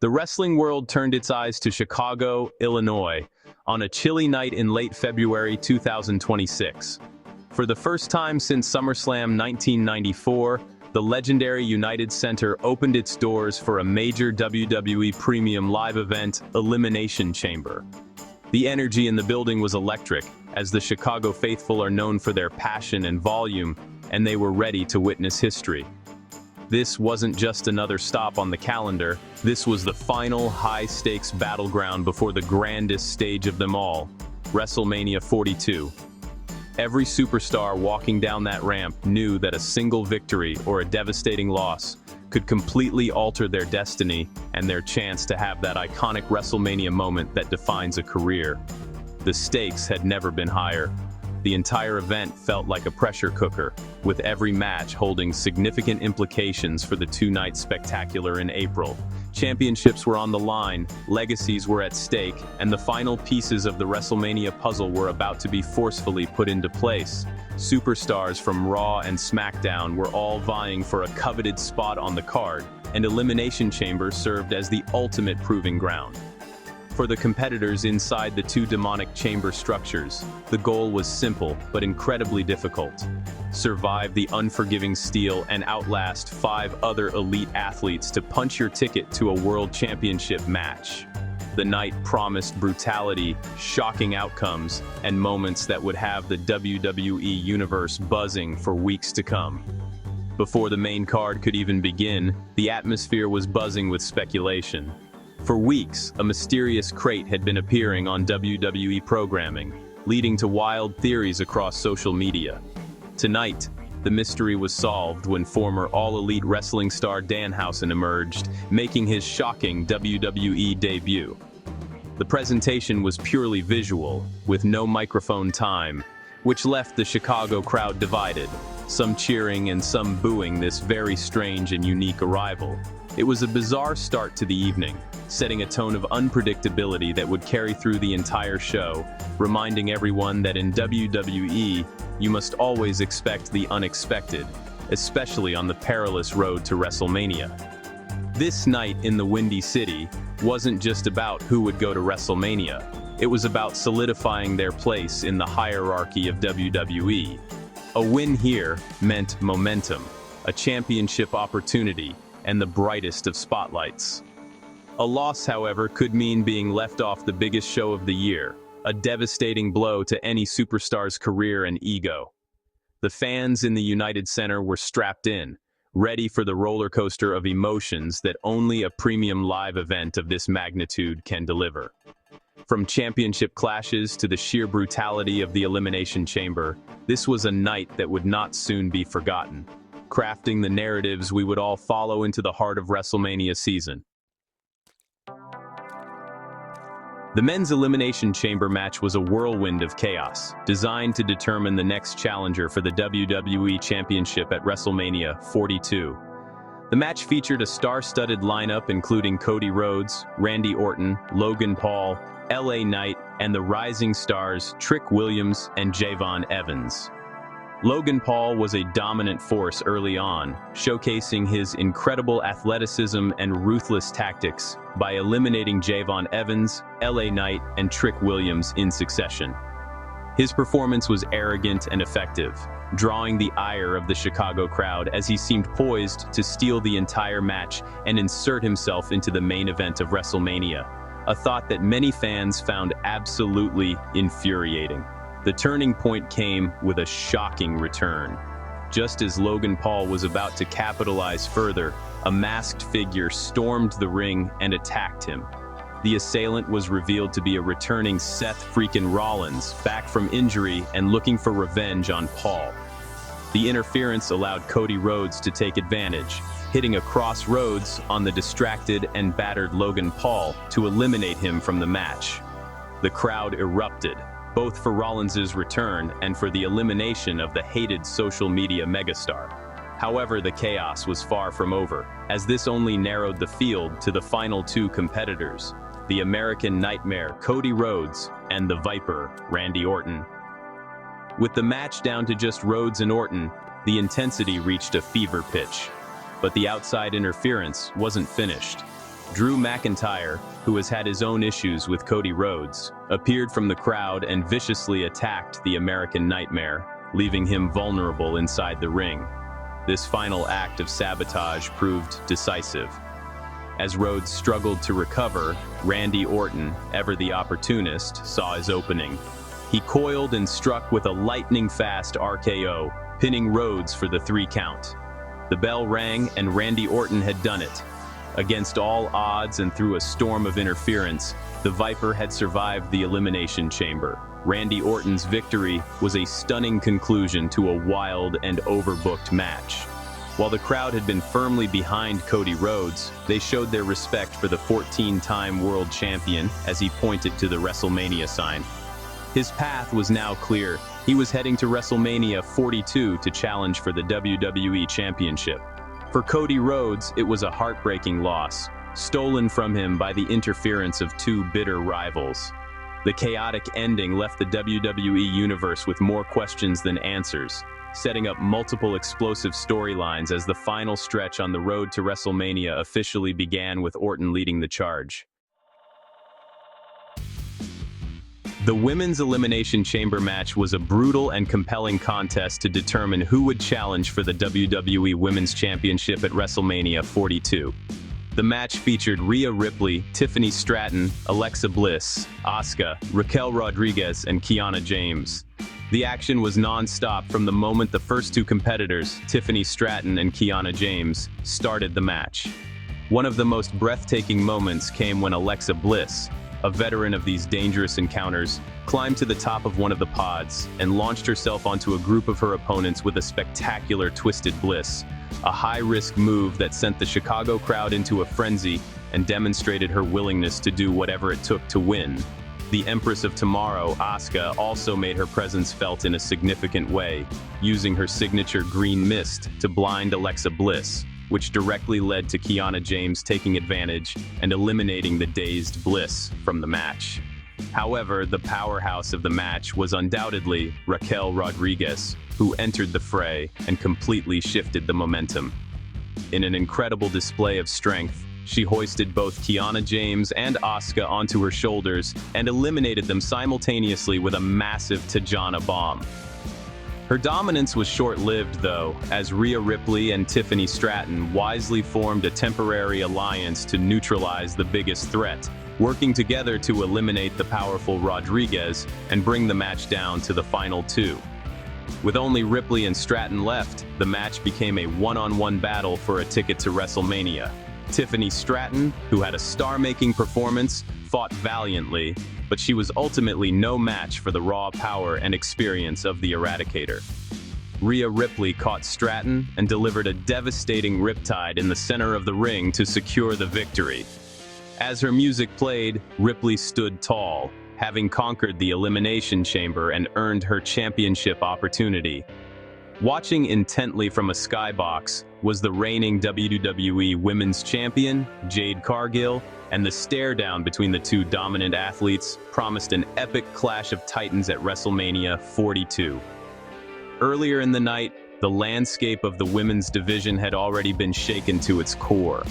The wrestling world turned its eyes to Chicago, Illinois, on a chilly night in late February 2026. For the first time since SummerSlam 1994, the legendary United Center opened its doors for a major WWE premium live event, Elimination Chamber. The energy in the building was electric, as the Chicago faithful are known for their passion and volume, and they were ready to witness history. This wasn't just another stop on the calendar, this was the final high-stakes battleground before the grandest stage of them all, WrestleMania 42. Every superstar walking down that ramp knew that a single victory or a devastating loss could completely alter their destiny and their chance to have that iconic WrestleMania moment that defines a career. The stakes had never been higher. The entire event felt like a pressure cooker, with every match holding significant implications for the two-night spectacular in April. Championships were on the line, legacies were at stake, and the final pieces of the WrestleMania puzzle were about to be forcefully put into place. Superstars from Raw and SmackDown were all vying for a coveted spot on the card, and Elimination Chamber served as the ultimate proving ground. For the competitors inside the two demonic chamber structures, the goal was simple but incredibly difficult. Survive the unforgiving steel and outlast 5 other elite athletes to punch your ticket to a world championship match. The night promised brutality, shocking outcomes, and moments that would have the WWE Universe buzzing for weeks to come. Before the main card could even begin, the atmosphere was buzzing with speculation. For weeks, a mysterious crate had been appearing on WWE programming, leading to wild theories across social media. Tonight, the mystery was solved when former All Elite wrestling star Danhausen emerged, making his shocking WWE debut. The presentation was purely visual, with no microphone time, which left the Chicago crowd divided, some cheering and some booing this very strange and unique arrival. It was a bizarre start to the evening, setting a tone of unpredictability that would carry through the entire show, reminding everyone that in WWE, you must always expect the unexpected, especially on the perilous road to WrestleMania. This night in the Windy City wasn't just about who would go to WrestleMania, it was about solidifying their place in the hierarchy of WWE. A win here meant momentum, a championship opportunity, and the brightest of spotlights. A loss, however, could mean being left off the biggest show of the year, a devastating blow to any superstar's career and ego. The fans in the United Center were strapped in, ready for the roller coaster of emotions that only a premium live event of this magnitude can deliver. From championship clashes to the sheer brutality of the Elimination Chamber, this was a night that would not soon be forgotten, crafting the narratives we would all follow into the heart of WrestleMania season. The men's Elimination Chamber match was a whirlwind of chaos, designed to determine the next challenger for the WWE Championship at WrestleMania 42. The match featured a star-studded lineup including Cody Rhodes, Randy Orton, Logan Paul, LA Knight, and the rising stars Trick Williams and Javon Evans. Logan Paul was a dominant force early on, showcasing his incredible athleticism and ruthless tactics by eliminating Javon Evans, LA Knight, and Trick Williams in succession. His performance was arrogant and effective, drawing the ire of the Chicago crowd as he seemed poised to steal the entire match and insert himself into the main event of WrestleMania, a thought that many fans found absolutely infuriating. The turning point came with a shocking return. Just as Logan Paul was about to capitalize further, a masked figure stormed the ring and attacked him. The assailant was revealed to be a returning Seth freaking Rollins, back from injury and looking for revenge on Paul. The interference allowed Cody Rhodes to take advantage, hitting across Rhodes on the distracted and battered Logan Paul to eliminate him from the match. The crowd erupted, both for Rollins' return and for the elimination of the hated social media megastar. However, the chaos was far from over, as this only narrowed the field to the final 2 competitors, the American Nightmare Cody Rhodes and the Viper Randy Orton. With the match down to just Rhodes and Orton, the intensity reached a fever pitch. But the outside interference wasn't finished. Drew McIntyre, who has had his own issues with Cody Rhodes, appeared from the crowd and viciously attacked the American Nightmare, leaving him vulnerable inside the ring. This final act of sabotage proved decisive. As Rhodes struggled to recover, Randy Orton, ever the opportunist, saw his opening. He coiled and struck with a lightning-fast RKO, pinning Rhodes for the 3 count. The bell rang and Randy Orton had done it. Against all odds and through a storm of interference, the Viper had survived the Elimination Chamber. Randy Orton's victory was a stunning conclusion to a wild and overbooked match. While the crowd had been firmly behind Cody Rhodes, they showed their respect for the 14-time world champion as he pointed to the WrestleMania sign. His path was now clear. He was heading to WrestleMania 42 to challenge for the WWE Championship. For Cody Rhodes, it was a heartbreaking loss, stolen from him by the interference of 2 bitter rivals. The chaotic ending left the WWE Universe with more questions than answers, setting up multiple explosive storylines as the final stretch on the road to WrestleMania officially began with Orton leading the charge. The Women's Elimination Chamber match was a brutal and compelling contest to determine who would challenge for the WWE Women's Championship at WrestleMania 42. The match featured Rhea Ripley, Tiffany Stratton, Alexa Bliss, Asuka, Raquel Rodriguez, and Kiana James. The action was non-stop from the moment the first 2 competitors, Tiffany Stratton and Kiana James, started the match. One of the most breathtaking moments came when Alexa Bliss, a veteran of these dangerous encounters, climbed to the top of one of the pods and launched herself onto a group of her opponents with a spectacular twisted bliss, a high-risk move that sent the Chicago crowd into a frenzy and demonstrated her willingness to do whatever it took to win. The Empress of Tomorrow, Asuka, also made her presence felt in a significant way, using her signature green mist to blind Alexa Bliss, which directly led to Kiana James taking advantage and eliminating the dazed Bliss from the match. However, the powerhouse of the match was undoubtedly Raquel Rodriguez, who entered the fray and completely shifted the momentum. In an incredible display of strength, she hoisted both Kiana James and Asuka onto her shoulders and eliminated them simultaneously with a massive Tajana bomb. Her dominance was short-lived, though, as Rhea Ripley and Tiffany Stratton wisely formed a temporary alliance to neutralize the biggest threat, working together to eliminate the powerful Rodriguez and bring the match down to the final 2. With only Ripley and Stratton left, the match became a one-on-one battle for a ticket to WrestleMania. Tiffany Stratton, who had a star-making performance, fought valiantly, but she was ultimately no match for the raw power and experience of the Eradicator. Rhea Ripley caught Stratton and delivered a devastating riptide in the center of the ring to secure the victory. As her music played, Ripley stood tall, having conquered the Elimination Chamber and earned her championship opportunity. Watching intently from a skybox was the reigning WWE Women's Champion, Jade Cargill, and the stare-down between the 2 dominant athletes promised an epic clash of titans at WrestleMania 42. Earlier in the night, the landscape of the women's division had already been shaken to its core.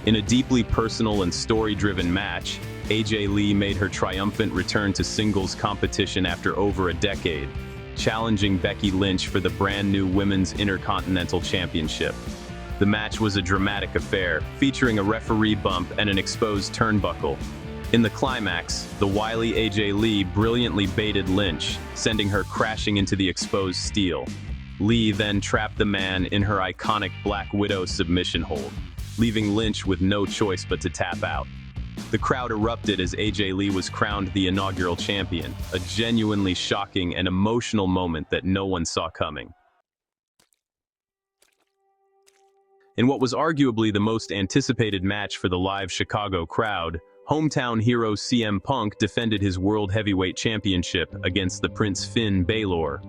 In a deeply personal and story-driven match, AJ Lee made her triumphant return to singles competition after over a decade, challenging Becky Lynch for the brand-new Women's Intercontinental Championship. The match was a dramatic affair, featuring a referee bump and an exposed turnbuckle. In the climax, the wily AJ Lee brilliantly baited Lynch, sending her crashing into the exposed steel. Lee then trapped the man in her iconic Black Widow submission hold, leaving Lynch with no choice but to tap out. The crowd erupted as AJ Lee was crowned the inaugural champion, a genuinely shocking and emotional moment that no one saw coming. In what was arguably the most anticipated match for the live Chicago crowd, hometown hero CM Punk defended his World Heavyweight Championship against the Prince Finn Balor.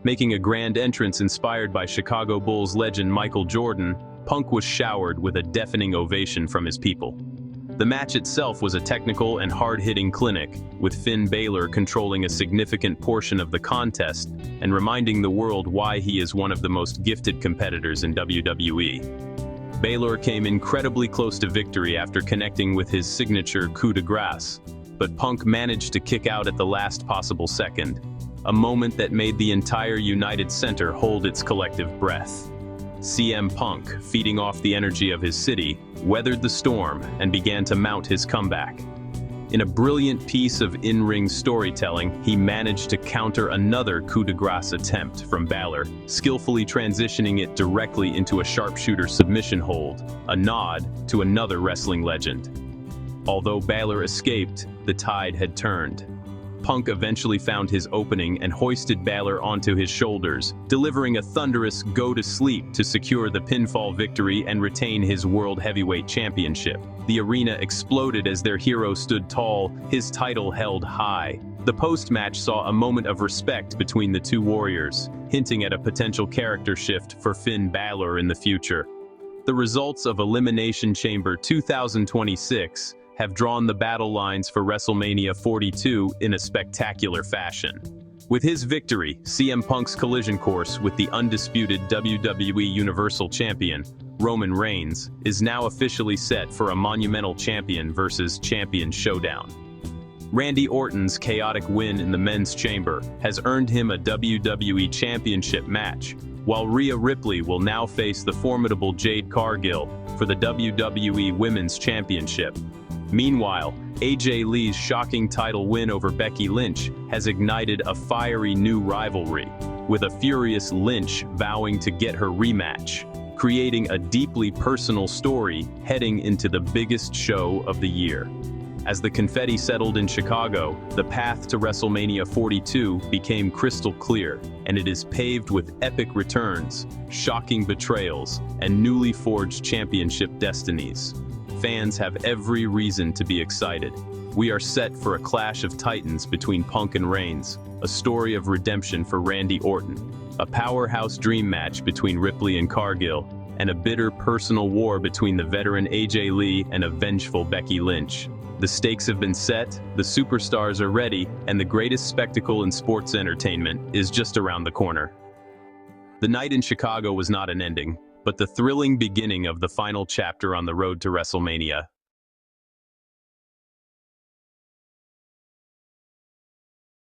Making a grand entrance inspired by Chicago Bulls legend Michael Jordan, Punk was showered with a deafening ovation from his people. The match itself was a technical and hard-hitting clinic, with Finn Balor controlling a significant portion of the contest and reminding the world why he is one of the most gifted competitors in WWE. Balor came incredibly close to victory after connecting with his signature coup de grace, but Punk managed to kick out at the last possible second, a moment that made the entire United Center hold its collective breath. CM Punk, feeding off the energy of his city, weathered the storm and began to mount his comeback. In a brilliant piece of in-ring storytelling, he managed to counter another coup de grace attempt from Balor, skillfully transitioning it directly into a sharpshooter submission hold, a nod to another wrestling legend. Although Balor escaped, the tide had turned. Punk eventually found his opening and hoisted Balor onto his shoulders, delivering a thunderous go-to-sleep to secure the pinfall victory and retain his World Heavyweight Championship. The arena exploded as their hero stood tall, his title held high. The post-match saw a moment of respect between the two warriors, hinting at a potential character shift for Finn Balor in the future. The results of Elimination Chamber 2026 have drawn the battle lines for WrestleMania 42 in a spectacular fashion. With his victory, CM Punk's collision course with the undisputed WWE Universal Champion, Roman Reigns, is now officially set for a monumental champion versus champion showdown. Randy Orton's chaotic win in the men's chamber has earned him a WWE Championship match, while Rhea Ripley will now face the formidable Jade Cargill for the WWE Women's Championship. Meanwhile, AJ Lee's shocking title win over Becky Lynch has ignited a fiery new rivalry, with a furious Lynch vowing to get her rematch, creating a deeply personal story heading into the biggest show of the year. As the confetti settled in Chicago, the path to WrestleMania 42 became crystal clear, and it is paved with epic returns, shocking betrayals, and newly forged championship destinies. Fans have every reason to be excited. We are set for a clash of titans between Punk and Reigns, a story of redemption for Randy Orton, a powerhouse dream match between Ripley and Cargill, and a bitter personal war between the veteran AJ Lee and a vengeful Becky Lynch. The stakes have been set, the superstars are ready, and the greatest spectacle in sports entertainment is just around the corner. The night in Chicago was not an ending, but the thrilling beginning of the final chapter on the road to WrestleMania.